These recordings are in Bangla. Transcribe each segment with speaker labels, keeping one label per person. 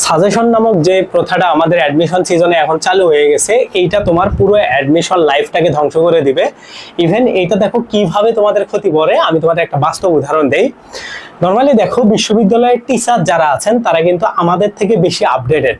Speaker 1: সাজেশন নামক যে প্রথাটা আমাদের অ্যাডমিশন সিজনে এখন চালু হয়ে গেছে, এইটা তোমার পুরো অ্যাডমিশন লাইফটাকে ধ্বংস করে দিবে। ইভেন এইটা দেখো কিভাবে তোমাদের ক্ষতি করে, আমি তোমাদের একটা বাস্তব উদাহরণ দেই। নর্মালি দেখো, বিশ্ববিদ্যালয়ের টিচার যারা আছেন তারা কিন্তু আমাদের থেকে বেশি আপডেটেড।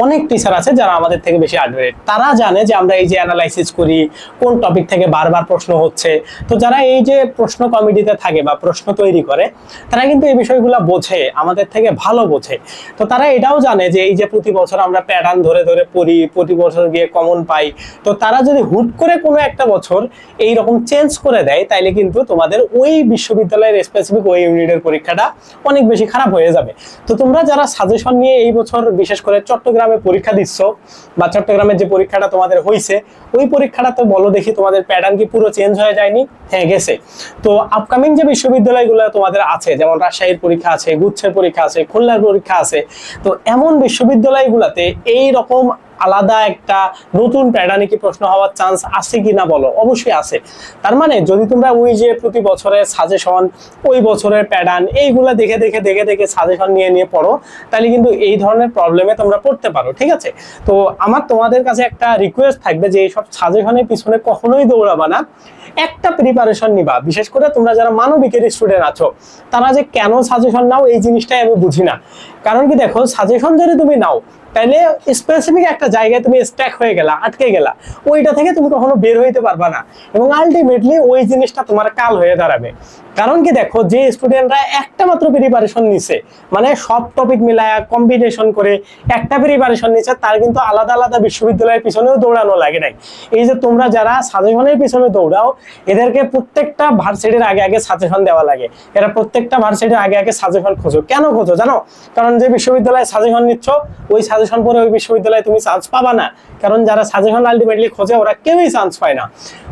Speaker 1: অনেক টিচার আছে যারা আমাদের থেকে বেশি আপডেটেড, তারা জানে যে আমরা এই যে অ্যানালাইসিস করি কোন টপিক থেকে বারবার প্রশ্ন হচ্ছে। তো যারা এই যে প্রশ্ন কমিটিতে থাকে বা প্রশ্ন তৈরি করে, তারা কিন্তু এই বিষয়গুলো বোঝে, আমাদের থেকে ভালো বোঝে। তো তারা এটাও জানে যে এই যে প্রতি বছর আমরা প্যাটার্ন ধরে ধরে পড়ি, প্রতি বছর গিয়ে কমন পাই। তো তারা যদি হুট করে কোনো একটা বছর এই রকম চেঞ্জ করে দেয়, তাইলে কিন্তু তোমাদের ওই বিশ্ববিদ্যালয়ের স্পেসিফিক ওই ইউনিটের পরীক্ষাটা অনেক বেশি খারাপ হয়ে যাবে। তো তোমরা যারা সাজেশন নিয়ে এই বছর বিশেষ করে চট্টগ্রামে পরীক্ষা দিচ্ছ, বা চট্টগ্রামের যে পরীক্ষাটা তোমাদের হয়েছে, ওই পরীক্ষাটা তো বলো দেখি তোমাদের প্যাটার্ন কি পুরো চেঞ্জ হয়ে যায়নি? হ্যাঁ, গেছে। তো আপকামিং যে বিশ্ববিদ্যালয়গুলো তোমাদের আছে, যেমন রাজশাহীর পরীক্ষা আছে, গুচ্ছের পরীক্ষা আছে, খুলনার পরীক্ষা আছে, তো এমন বিশ্ববিদ্যালয়গুলোতে এই রকম আলাদা একটা নতুন প্যাটার্নে কি প্রশ্ন হওয়ার চান্স আছে কিনা বলো? অবশ্যই আছে। তার মানে যদি তোমরা ওই যে প্রতি বছরের সাজেশন, ওই বছরের প্যাটার্ন, এইগুলা দেখে দেখে দেখে দেখে সাজেশন নিয়ে নিয়ে পড়ো, তাহলে কিন্তু এই ধরনের প্রবলেমে তোমরা পড়তে পারো। ঠিক আছে? তো আমার তোমাদের কাছে একটা রিকোয়েস্ট থাকবে যে এইসব সাজেশনের পিছনে কখনোই দৌড়াবা না, একটা প্রিপারেশন নিবা। বিশেষ করে তোমরা যারা মানবিকের স্টুডেন্ট আছো, তারা যে কেন সাজেশন নাও এই জিনিসটাই আমি বুঝি না। কারণ কি দেখো, সাজেশন যদি তুমি নাও, তাহলে স্পেসিফিক একটা জায়গায় তুমি স্ট্যাক হয়ে গেলা, আটকে গেলা, ওইটা থেকে তুমি কখনো বের হইতে পারবা না, এবং আলটিমেটলি ওই জিনিসটা তোমার কাল হয়ে দাঁড়াবে। কারণ কি দেখো, যে স্টুডেন্টরা একটা মাত্র প্রিপারেশন নিছে, মানে সব টপিক মিলায়া কম্বিনেশন করে একটা প্রিপারেশন নিচ্ছে, তার কিন্তু আলাদা আলাদা বিশ্ববিদ্যালয়ের পিছনেও দৌড়ানো লাগে নাই। এই যে তোমরা যারা সাজেশনের পিছনে দৌড়াও, এদেরকে প্রত্যেকটা ভার্সিটির আগে আগে সাজেশন দেওয়া লাগে। এরা প্রত্যেকটা ভার্সিটির আগে আগে সাজেশন খোঁজো। কেন খোঁজো জানো? কারণ যে বিশ্ববিদ্যালয়ে সাজেশন নিচ্ছ, ওই সাজেশন পরে ওই বিশ্ববিদ্যালয়ে তুমি চান্স পাবা না। কারণ যারা সাজেশন আলটিমেটলি খোঁজে, ওরা কেউই চান্স পায় না।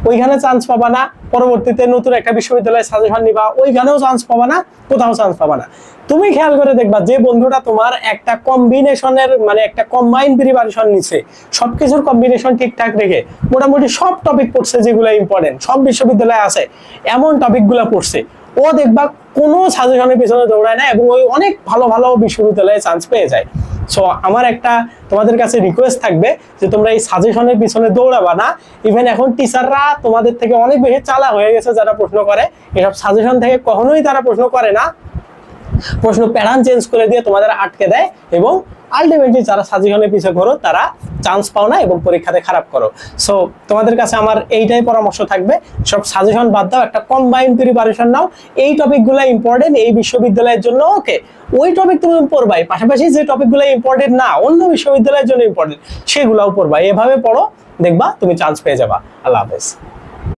Speaker 1: ওইখানে চান্স পাবা না, পরবর্তীতে নতুন একটা বিশ্ববিদ্যালয়ে সাজেশন নিবা, ওইখানেও চান্স পাবা না, কোথাও চান্স পাবা না। তুমি খেয়াল করে দেখবা, যে বন্ধুটা তোমার একটা কম্বিনেশনের মানে একটা কম্বাইন্ড প্রিপারেশন নিছে, সবকিছুর কম্বিনেশন ঠিকঠাক রেখে মোটামুটি সব টপিক পড়ছে যেগুলো ইম্পর্টেন্ট, সব বিশ্ববিদ্যালয়ে আছে এমন টপিকগুলো পড়ছে, ও দেখবা কোনো সাজেশনের পিছনে দৌড়ায় না, এবং ওই অনেক ভালো ভালো বিশ্ববিদ্যালয়ে চান্স পেয়ে যায়। সো আমার একটা তোমাদের কাছে রিকোয়েস্ট থাকবে যে তোমরা এই সাজেশনের পিছনে দৌড়াবা না। ইভেন এখন টিচাররা তোমাদের থেকে অনেক বেশি চালাক হয়ে গেছে, যারা প্রশ্ন করে এসব সাজেশন থেকে কখনোই তারা প্রশ্ন করে না, প্রশ্ন প্যাটার্ন চেঞ্জ করে দিয়ে তোমাদের আটকে দেয়, এবং আলটিমেটলি যারা সাজেশনের পিছে ঘোরো তারা চান্স পাও না এবং পরীক্ষাতে খারাপ করো। সো তোমাদের কাছে আমার এইটাই পরামর্শ থাকবে, সব সাজেশন বাদ দাও, একটা কম্বাইন্ড প্রিপারেশন নাও। এই টপিকগুলো ইম্পর্টেন্ট এই বিশ্ববিদ্যালয়ের জন্য, ওকে, ওই টপিক তুমি পড়বাই, পাশাপাশি যে টপিকগুলো ইম্পর্টেন্ট না, অন্য বিশ্ববিদ্যালয়ের জন্য ইম্পর্টেন্ট, সেগুলোও পড়বা। এভাবে পড়ো, দেখবা তুমি চান্স পেয়ে যাবা। আল্লাহ হাফেজ।